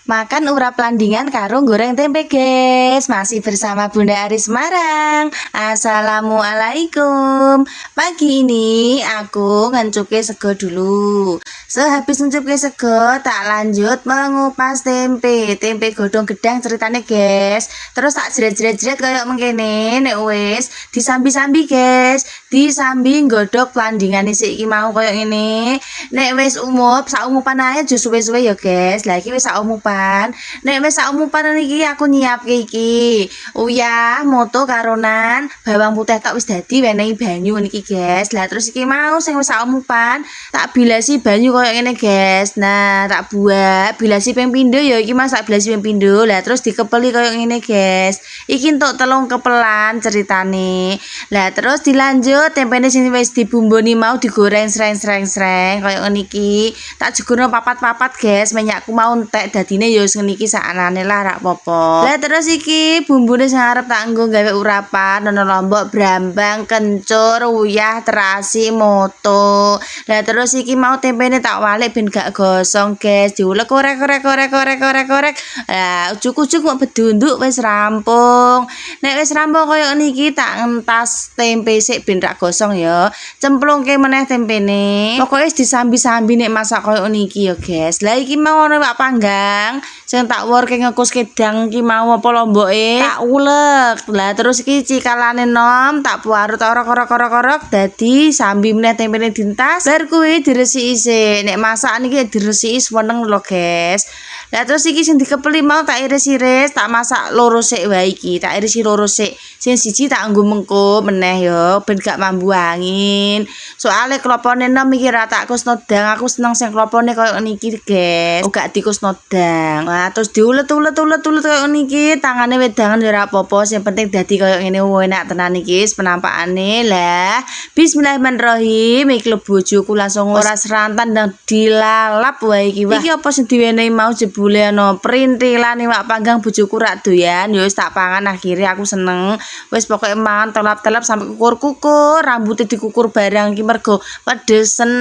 Makan urap landingan karo goreng tempe guys. Masih bersama Bunda Ari Semarang. Assalamualaikum. Pagi ini aku ngencuke sego dulu. Sehabis ngencuke sego tak lanjut mengupas tempe. Tempe godhong gedang ceritane guys. Terus tak jret-jret kayak mengkene nek wis disambi-sambi guys. Disambi godhog landingan iki mau kayak ngene. Nek wis umup sak umupan ae aja suwe-suwe ya guys. Lah iki wis sak umupan. Nek wis sak umupan iki aku nyiapke iki. Uyah, moto karonan, bawang putih tak wis dadi wenehi banyu niki guys. Lah terus iki mau sing wis sak umupan tak bilasi banyu koyo ngene guys. Nah, tak buat bilasi ping pindho ya iki Mas, tak bilasi ping pindho. Lah terus dikepeli koyo ngene guys. Iki entuk telung kepelan ceritane. Lah terus dilanjut tempene sing wis dibumboni mau digoreng sreng-sreng koyo ngene iki. Tak jegurno papat-papat guys, minyakku mau entek dadine ya wis ngene iki saknane lah rak popo. Lah terus iki bumbune sing arep tak nggo gawe urapan ana lombok, brambang, kencur, uyah, terasi, moto. Lah terus iki mau tempene tak walik ben gak gosong guys. Diulek korek. Lah ujuk-ujuk kok bedunduk wis rampung. Nek wis rampung koyo niki tak entas tempe sik ben rak gosong ya. Cemplungke meneh tempene. Pokoke disambi-sambi nek masak koyo niki ya guys. Lah iki mau ana wak panggang sing tak worke ngekus kedang iki mau apa lomboke tak ulek. Lah terus iki cikalane nom tak puarut orok dadi sambi meneh tempene dintas bar kuwi diresiki sik. Nek masak niki diresiki seneng lho guys. Lah terus iki sing dikepeli mau tak iris-iris, tak masak loro sik wae iki. Tak irisi loro sik. Sing siji tak nggo mengko meneh ya ben gak mambu angin. Soale klopone nom iki ra tak kusno dang. Aku seneng sing klopone koyo niki guys. Gak dikusno dang. Nah, terus diulet koyo niki. Tangane wedangan ya ora apa-apa, sing penting dadi koyo ngene enak tenan iki penampakane. Lah, bismillahirrahmanirrahim. Iki lho bojoku langsung ora serantan dan dilalap wae iki. Iki apa sing diwenehi mau jebule ana perintilan iwak panggang bojoku rak doyan. Ya wis tak pangan akhirnya aku seneng. Wis pokoke mangan telap-telap sampai kukur-kukur, rambutnya dikukur barang iki mergo pedesen.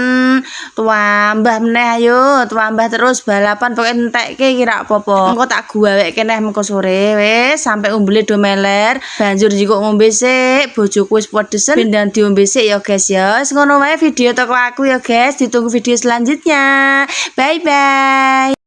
Tuambah meneh ayo, tuambah terus balapan pokoke entekke iki rak apa-apa. Engko tak gaweke neh mengko sore wis sampai umbele do meler. Banjur jiko ngombe sik, bojoku wis pedesen ben diombe sik ya guys ya. Wis ngono wae video toko aku ya guys. Ditunggu video selanjutnya. Bye bye.